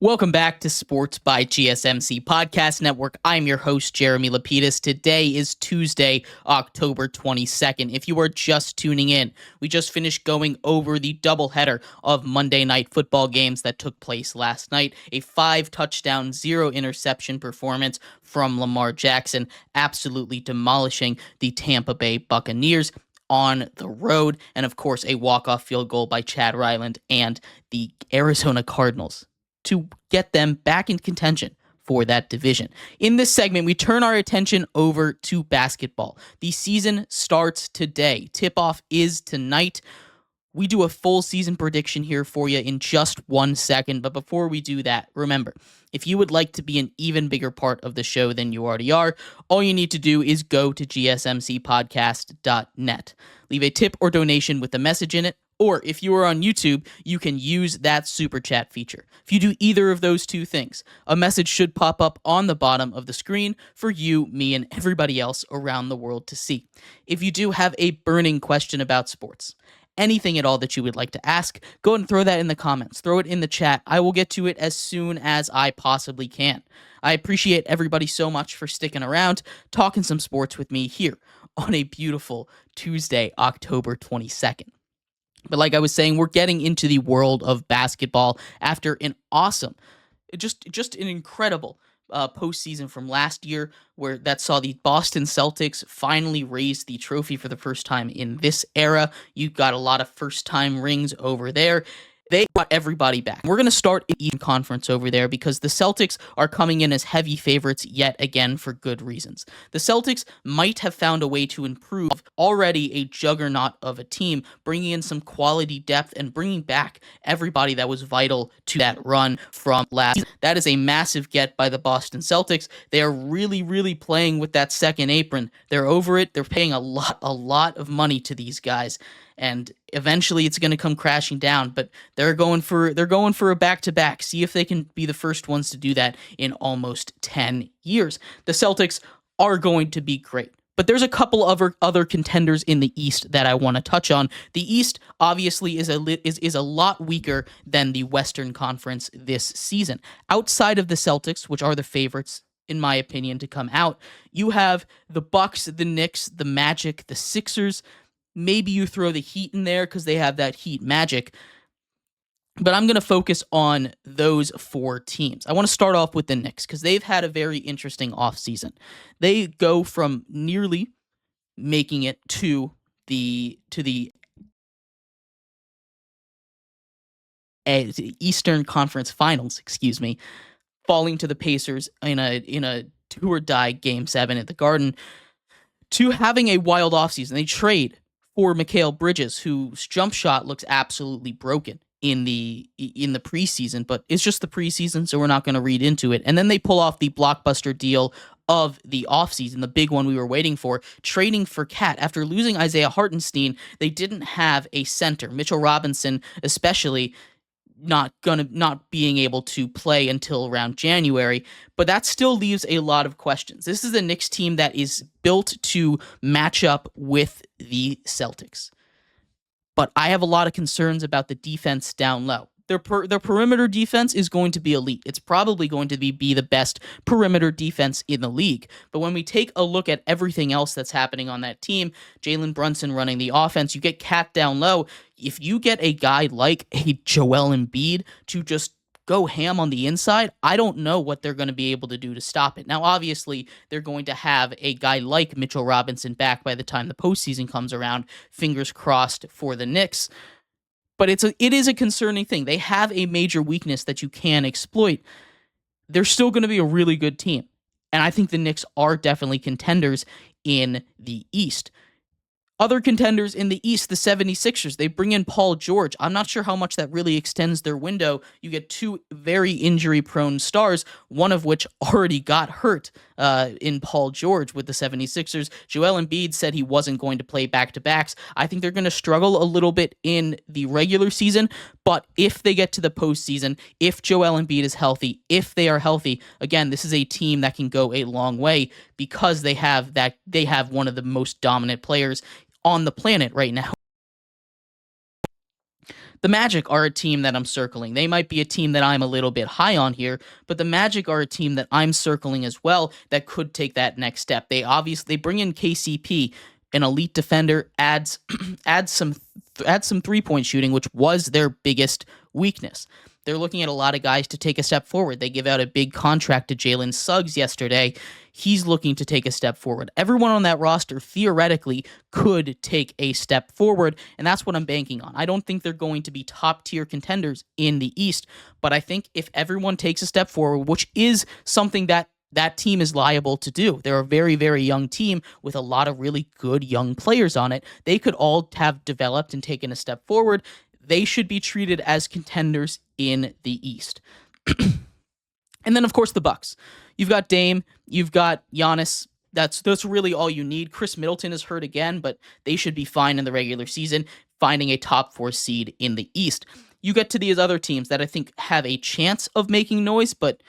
Welcome back to Sports by GSMC Podcast Network. I'm your host, Jeremy Lapidus. Today is Tuesday, October 22nd. If you are just tuning in, we just finished going over the doubleheader of Monday Night Football games that took place last night. A 5-touchdown, 0-interception performance from Lamar Jackson, absolutely demolishing the Tampa Bay Buccaneers on the road. And of course, a walk-off field goal by Chad Ryland and the Arizona Cardinals to get them back in contention for that division. In this segment, we turn our attention over to basketball. The season starts today. Tip-off is tonight. We do a full season prediction here for you in just 1 second, but before we do that, remember, if you would like to be an even bigger part of the show than you already are, all you need to do is go to gsmcpodcast.net. Leave a tip or donation with a message in it, or if you are on YouTube, you can use that super chat feature. If you do either of those two things, a message should pop up on the bottom of the screen for you, me, and everybody else around the world to see. If you do have a burning question about sports, anything at all that you would like to ask, go ahead and throw that in the comments. Throw it in the chat. I will get to it as soon as I possibly can. I appreciate everybody so much for sticking around, talking some sports with me here on a beautiful Tuesday, October 22nd. But like I was saying, we're getting into the world of basketball after an awesome, just an incredible postseason from last year, where that saw the Boston Celtics finally raise the trophy for the first time in this era. You got a lot of first-time rings over there. They brought everybody back. We're going to start in the Eastern Conference over there because the Celtics are coming in as heavy favorites yet again for good reasons. The Celtics might have found a way to improve already a juggernaut of a team, bringing in some quality depth and bringing back everybody that was vital to that run from last season. That is a massive get by the Boston Celtics. They are really, really playing with that second apron. They're over it. They're paying a lot of money to these guys. And eventually it's going to come crashing down, but they're going for a back-to-back. See if they can be the first ones to do that in almost 10 years. The Celtics are going to be great. But there's a couple of other contenders in the East that I want to touch on. The East obviously is a lot weaker than the Western Conference this season. Outside of the Celtics, which are the favorites in my opinion to come out, you have the Bucks, the Knicks, the Magic, the Sixers. Maybe you throw the Heat in there because they have that Heat magic. But I'm going to focus on those 4 teams. I want to start off with the Knicks because they've had a very interesting offseason. They go from nearly making it to the Eastern Conference Finals, falling to the Pacers in a do-or-die Game 7 at the Garden, to having a wild offseason. They trade for Mikal Bridges, whose jump shot looks absolutely broken in the preseason, but it's just the preseason, so we're not going to read into it. And then they pull off the blockbuster deal of the offseason, the big one we were waiting for, trading for Cat. After losing Isaiah Hartenstein, they didn't have a center. Mitchell Robinson, especially, not being able to play until around January, but that still leaves a lot of questions. This is a Knicks team that is built to match up with the Celtics, but I have a lot of concerns about the defense down low. Their perimeter defense is going to be elite. It's probably going to be the best perimeter defense in the league. But when we take a look at everything else that's happening on that team, Jalen Brunson running the offense, you get Cat down low. If you get a guy like a Joel Embiid to just go ham on the inside, I don't know what they're going to be able to do to stop it. Now, obviously, they're going to have a guy like Mitchell Robinson back by the time the postseason comes around. Fingers crossed for the Knicks. But it is a concerning thing. They have a major weakness that you can exploit. They're still going to be a really good team. And I think the Knicks are definitely contenders in the East. Other contenders in the East, the 76ers, they bring in Paul George. I'm not sure how much that really extends their window. You get 2 very injury-prone stars, one of which already got hurt in Paul George with the 76ers. Joel Embiid said he wasn't going to play back-to-backs. I think they're going to struggle a little bit in the regular season, but if they get to the postseason, if Joel Embiid is healthy, if they are healthy, again, this is a team that can go a long way because they have one of the most dominant players on the planet right now. The Magic are a team that I'm circling. They might be a team that I'm a little bit high on here, but the Magic are a team that I'm circling as well that could take that next step. They bring in KCP, an elite defender, adds some 3-point shooting, which was their biggest weakness. They're looking at a lot of guys to take a step forward. They give out a big contract to Jalen Suggs yesterday. He's looking to take a step forward. Everyone on that roster theoretically could take a step forward, and that's what I'm banking on. I don't think they're going to be top-tier contenders in the East, but I think if everyone takes a step forward, which is something that team is liable to do. They're a very, very young team with a lot of really good young players on it. They could all have developed and taken a step forward. They should be treated as contenders in the East. And then, of course, the Bucks. You've got Dame. You've got Giannis. That's really all you need. Chris Middleton is hurt again, but they should be fine in the regular season, finding a top 4 seed in the East. You get to these other teams that I think have a chance of making noise, but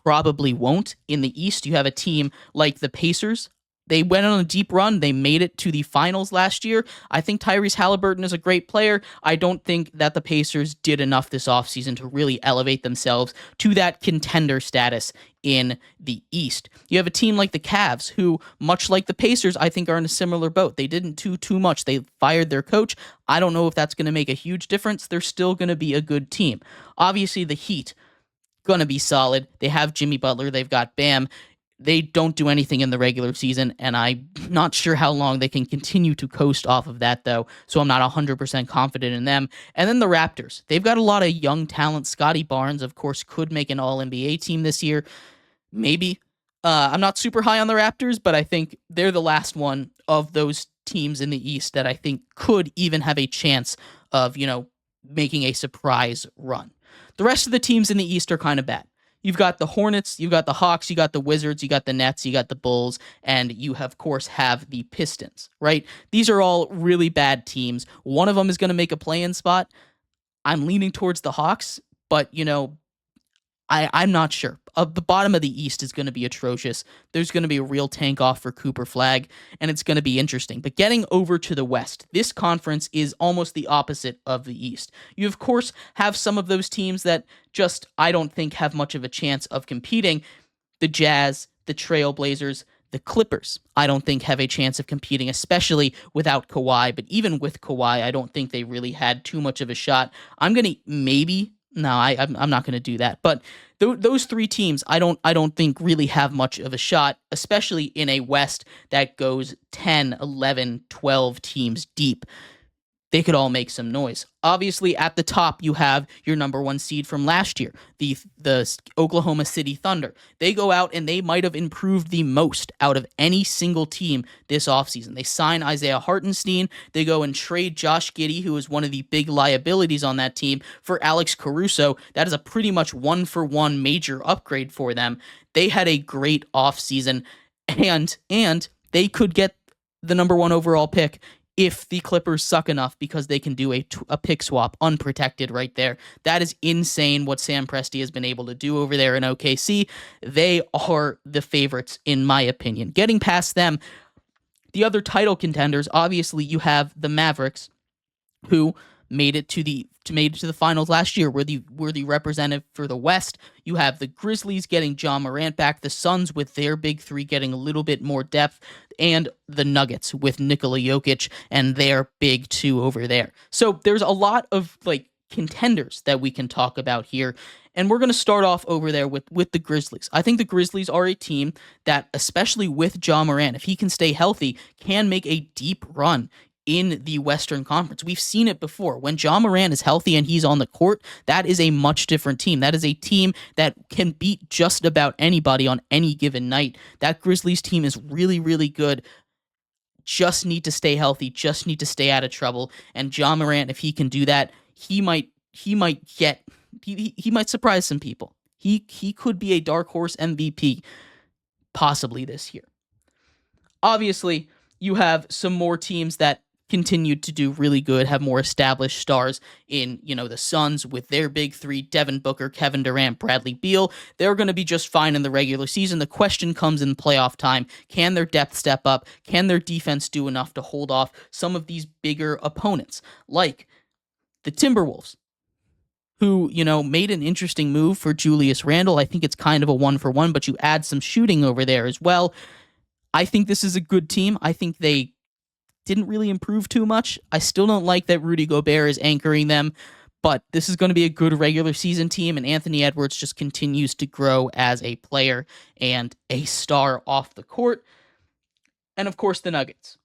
probably won't. In the East, you have a team like the Pacers. They went on a deep run. They made it to the finals last year. I think Tyrese Halliburton is a great player. I don't think that the Pacers did enough this offseason to really elevate themselves to that contender status in the East. You have a team like the Cavs, who, much like the Pacers, I think are in a similar boat. They didn't do too much. They fired their coach. I don't know if that's going to make a huge difference. They're still going to be a good team. Obviously, the Heat, going to be solid. They have Jimmy Butler. They've got Bam. They don't do anything in the regular season, and I'm not sure how long they can continue to coast off of that, though, so I'm not 100% confident in them. And then the Raptors. They've got a lot of young talent. Scotty Barnes, of course, could make an All-NBA team this year. Maybe. I'm not super high on the Raptors, but I think they're the last one of those teams in the East that I think could even have a chance of, making a surprise run. The rest of the teams in the East are kind of bad. You've got the Hornets, you've got the Hawks, you got the Wizards, you got the Nets, you got the Bulls, and you, of course, have the Pistons, right? These are all really bad teams. One of them is going to make a play-in spot. I'm leaning towards the Hawks, but, I'm not sure. The bottom of the East is going to be atrocious. There's going to be a real tank off for Cooper Flag, and it's going to be interesting. But getting over to the West, this conference is almost the opposite of the East. You, of course, have some of those teams that just, I don't think, have much of a chance of competing. The Jazz, the Trailblazers, the Clippers, I don't think have a chance of competing, especially without Kawhi. But even with Kawhi, I don't think they really had too much of a shot. I'm going to maybe... No, I'm not going to do that. But those 3 teams, I don't think really have much of a shot, especially in a West that goes 10, 11, 12 teams deep. They could all make some noise. Obviously, at the top, you have your number 1 seed from last year, the Oklahoma City Thunder. They go out and they might have improved the most out of any single team this offseason. They sign Isaiah Hartenstein. They go and trade Josh Giddey, who is one of the big liabilities on that team, for Alex Caruso. That is a pretty much 1-for-1 major upgrade for them. They had a great offseason, and they could get the number 1 overall pick if the Clippers suck enough, because they can do a pick swap unprotected right there. That is insane what Sam Presti has been able to do over there in OKC. They are the favorites, in my opinion. Getting past them, the other title contenders, obviously you have the Mavericks, who made it to the finals last year. Were the representative for the West. You have the Grizzlies getting John Morant back, the Suns with their big 3 getting a little bit more depth, and the Nuggets with Nikola Jokic and their big 2 over there. So there's a lot of contenders that we can talk about here. And we're going to start off over there with the Grizzlies. I think the Grizzlies are a team that, especially with Ja Morant, if he can stay healthy, can make a deep run in the Western Conference. We've seen it before. When Ja Morant is healthy and he's on the court, that is a much different team. That is a team that can beat just about anybody on any given night. That Grizzlies team is really, really good. Just need to stay healthy, just need to stay out of trouble. And Ja Morant, if he can do that, he might surprise some people. He could be a dark horse MVP possibly this year. Obviously, you have some more teams that continued to do really good, have more established stars in, the Suns with their big 3, Devin Booker, Kevin Durant, Bradley Beal. They're going to be just fine in the regular season. The question comes in playoff time. Can their depth step up? Can their defense do enough to hold off some of these bigger opponents, like the Timberwolves? who, made an interesting move for Julius Randle. I think it's kind of a 1-for-1, but you add some shooting over there as well. I think this is a good team. I think they didn't really improve too much. I still don't like that Rudy Gobert is anchoring them, but this is going to be a good regular season team, and Anthony Edwards just continues to grow as a player and a star off the court. And of course, the Nuggets.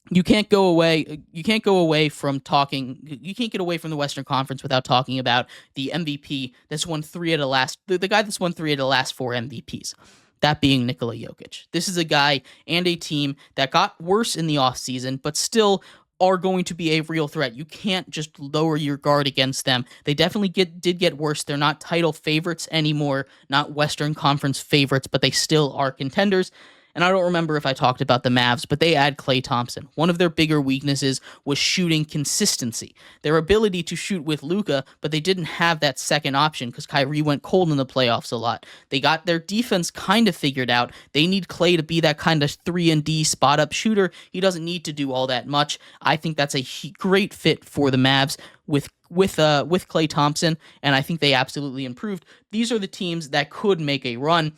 You can't go away from talking. You can't get away from the Western Conference without talking about the MVP that's won the guy that's won 3 of the last 4 MVPs. That being Nikola Jokic. This is a guy and a team that got worse in the offseason, but still are going to be a real threat. You can't just lower your guard against them. They definitely did get worse. They're not title favorites anymore, not Western Conference favorites, but they still are contenders. And I don't remember if I talked about the Mavs, but they add Klay Thompson. One of their bigger weaknesses was shooting consistency. Their ability to shoot with Luka, but they didn't have that second option because Kyrie went cold in the playoffs a lot. They got their defense kind of figured out. They need Klay to be that kind of 3-and-D spot-up shooter. He doesn't need to do all that much. I think that's a great fit for the Mavs with Klay Thompson, and I think they absolutely improved. These are the teams that could make a run.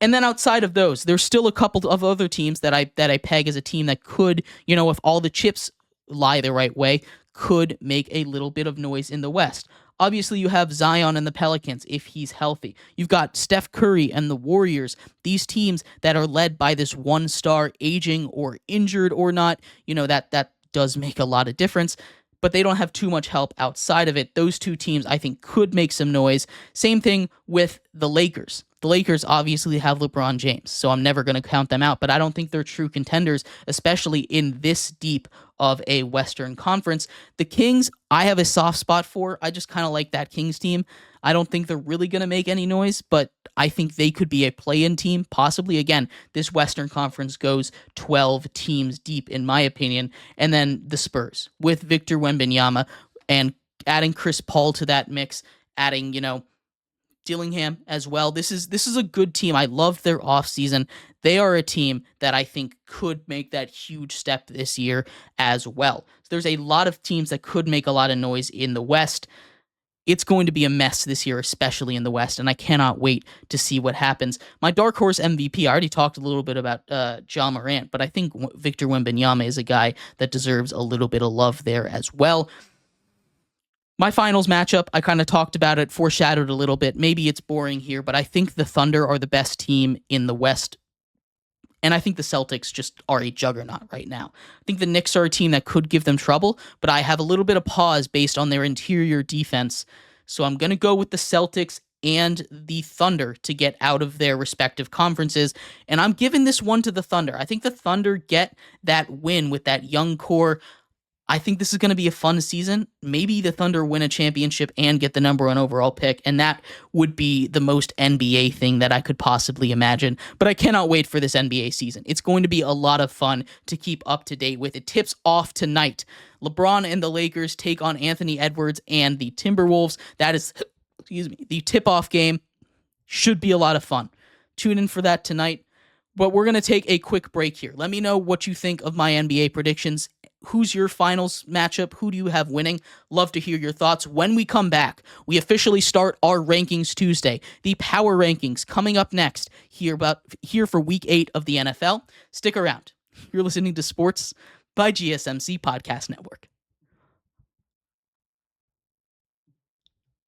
And then outside of those, there's still a couple of other teams that I peg as a team that could, if all the chips lie the right way, could make a little bit of noise in the West. Obviously, you have Zion and the Pelicans if he's healthy. You've got Steph Curry and the Warriors, these teams that are led by this one star aging or injured or not. That does make a lot of difference, but they don't have too much help outside of it. Those two teams, I think, could make some noise. Same thing with the Lakers. The Lakers obviously have LeBron James, so I'm never going to count them out, but I don't think they're true contenders, especially in this deep of a Western Conference. The Kings, I have a soft spot for. I just kind of like that Kings team. I don't think they're really going to make any noise, but I think they could be a play-in team, possibly. Again, this Western Conference goes 12 teams deep, in my opinion. And then the Spurs, with Victor Wembanyama, and adding Chris Paul to that mix, adding, Dillingham as well. This is a good team. I love their offseason. They are a team that I think could make that huge step this year as well. So there's a lot of teams that could make a lot of noise in the West. It's going to be a mess this year, especially in the West, and I cannot wait to see what happens. My dark horse MVP, I already talked a little bit about Ja Morant, but I think Victor Wembanyama is a guy that deserves a little bit of love there as well. My finals matchup, I kind of talked about it, foreshadowed a little bit. Maybe it's boring here, but I think the Thunder are the best team in the West. And I think the Celtics just are a juggernaut right now. I think the Knicks are a team that could give them trouble, but I have a little bit of pause based on their interior defense. So I'm going to go with the Celtics and the Thunder to get out of their respective conferences. And I'm giving this one to the Thunder. I think the Thunder get that win with that young core. I think this is going to be a fun season. Maybe the Thunder win a championship and get the number 1 overall pick, and that would be the most NBA thing that I could possibly imagine. But I cannot wait for this NBA season. It's going to be a lot of fun to keep up to date with. It tips off tonight. LeBron and the Lakers take on Anthony Edwards and the Timberwolves. That is, the tip-off game. Should be a lot of fun. Tune in for that tonight. But we're going to take a quick break here. Let me know what you think of my NBA predictions. Who's your finals matchup? Who do you have winning? Love to hear your thoughts. When we come back, we officially start our Rankings Tuesday. The Power Rankings coming up next here for Week 8 of the NFL. Stick around. You're listening to Sports by GSMC Podcast Network.